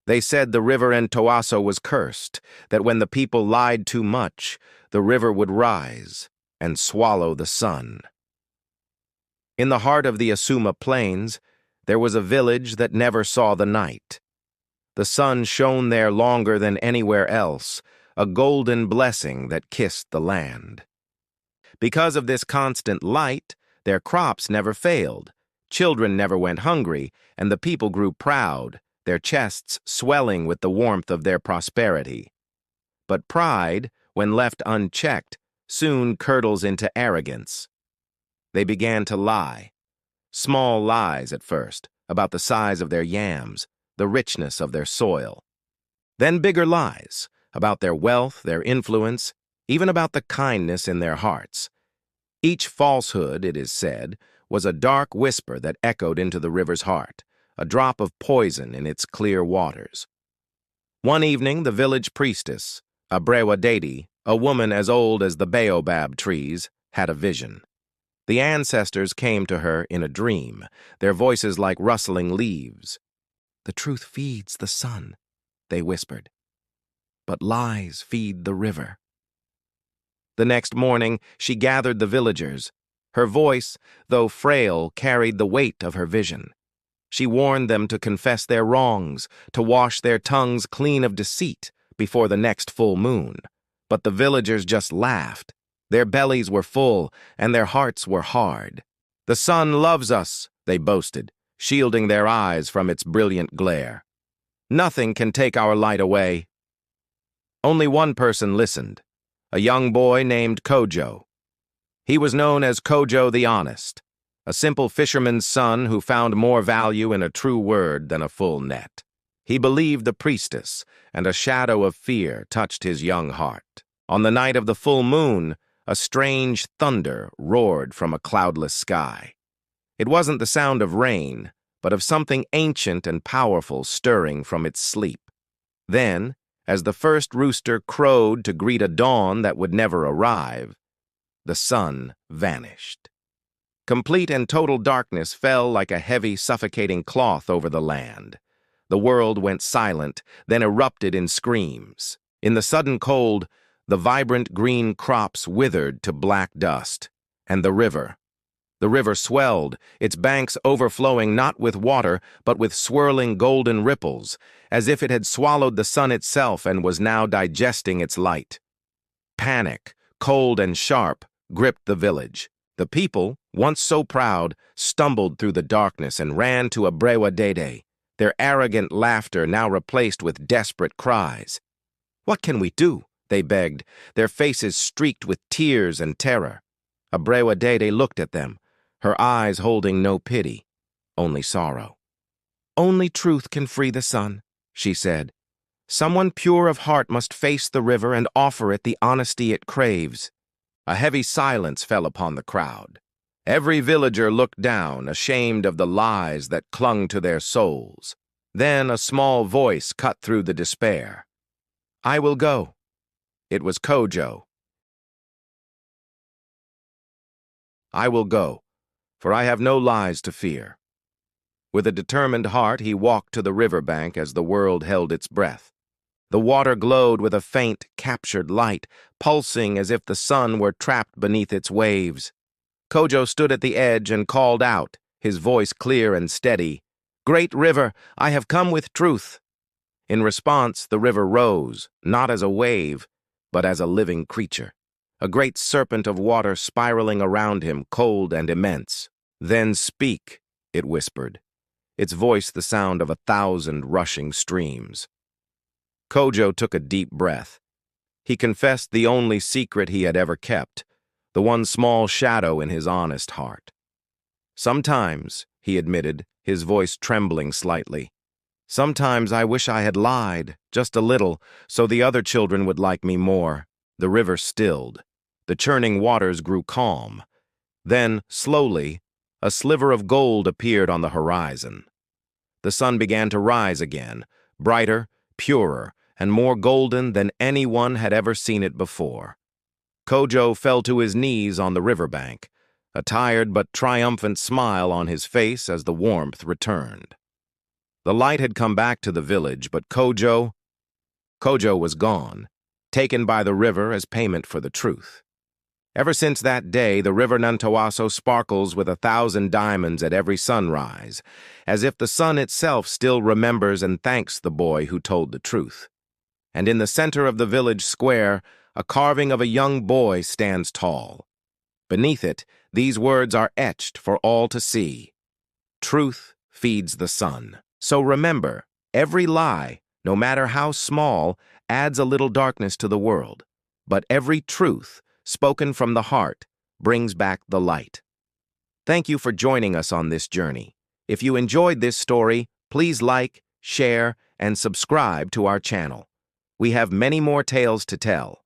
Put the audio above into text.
They said the river Ntoaso was cursed, that when the people lied too much, the river would rise and swallow the sun. In the heart of the Asuma Plains, there was a village that never saw the night. The sun shone there longer than anywhere else, a golden blessing that kissed the land. Because of this constant light, their crops never failed, children never went hungry, and the people grew proud, their chests swelling with the warmth of their prosperity. But pride, when left unchecked, soon curdles into arrogance. They began to lie. Small lies at first, about the size of their yams, the richness of their soil. Then bigger lies, about their wealth, their influence, even about the kindness in their hearts. Each falsehood, it is said, was a dark whisper that echoed into the river's heart, a drop of poison in its clear waters. One evening, the village priestess, Abrewa, a woman as old as the baobab trees, had a vision. The ancestors came to her in a dream, their voices like rustling leaves. "The truth feeds the sun," they whispered. "But lies feed the river." The next morning, she gathered the villagers. Her voice, though frail, carried the weight of her vision. She warned them to confess their wrongs, to wash their tongues clean of deceit before the next full moon. But the villagers just laughed. Their bellies were full, and their hearts were hard. "The sun loves us," they boasted, shielding their eyes from its brilliant glare. "Nothing can take our light away." Only one person listened, a young boy named Kojo. He was known as Kojo the Honest, a simple fisherman's son who found more value in a true word than a full net. He believed the priestess, and a shadow of fear touched his young heart. On the night of the full moon, a strange thunder roared from a cloudless sky. It wasn't the sound of rain, but of something ancient and powerful stirring from its sleep. Then, as the first rooster crowed to greet a dawn that would never arrive, the sun vanished. Complete and total darkness fell like a heavy, suffocating cloth over the land. The world went silent, then erupted in screams. In the sudden cold, the vibrant green crops withered to black dust. And the river swelled, its banks overflowing not with water, but with swirling golden ripples, as if it had swallowed the sun itself and was now digesting its light. Panic, cold and sharp, gripped the village. The people, once so proud, stumbled through the darkness and ran to Abrewa, their arrogant laughter now replaced with desperate cries. "What can we do?" they begged, their faces streaked with tears and terror. Abrewa looked at them, her eyes holding no pity, only sorrow. "Only truth can free the sun," she said. "Someone pure of heart must face the river and offer it the honesty it craves." A heavy silence fell upon the crowd. Every villager looked down, ashamed of the lies that clung to their souls. Then a small voice cut through the despair. "I will go." It was Kojo. "I will go, for I have no lies to fear." With a determined heart, he walked to the riverbank as the world held its breath. The water glowed with a faint, captured light, pulsing as if the sun were trapped beneath its waves. Kojo stood at the edge and called out, his voice clear and steady, "Great river, I have come with truth." In response, the river rose, not as a wave, but as a living creature, a great serpent of water spiraling around him, cold and immense. "Then speak," it whispered, its voice the sound of 1,000 rushing streams. Kojo took a deep breath. He confessed the only secret he had ever kept, the one small shadow in his honest heart. "Sometimes," he admitted, his voice trembling slightly, "sometimes I wish I had lied, just a little, so the other children would like me more." The river stilled. The churning waters grew calm. Then, slowly, a sliver of gold appeared on the horizon. The sun began to rise again, brighter, purer, and more golden than anyone had ever seen it before. Kojo fell to his knees on the riverbank, a tired but triumphant smile on his face as the warmth returned. The light had come back to the village, but Kojo was gone, taken by the river as payment for the truth. Ever since that day, the river Ntoaso sparkles with 1,000 diamonds at every sunrise, as if the sun itself still remembers and thanks the boy who told the truth. And in the center of the village square, a carving of a young boy stands tall. Beneath it, these words are etched for all to see. Truth feeds the sun. So remember, every lie, no matter how small, adds a little darkness to the world. But every truth, spoken from the heart, brings back the light. Thank you for joining us on this journey. If you enjoyed this story, please like, share, and subscribe to our channel. We have many more tales to tell.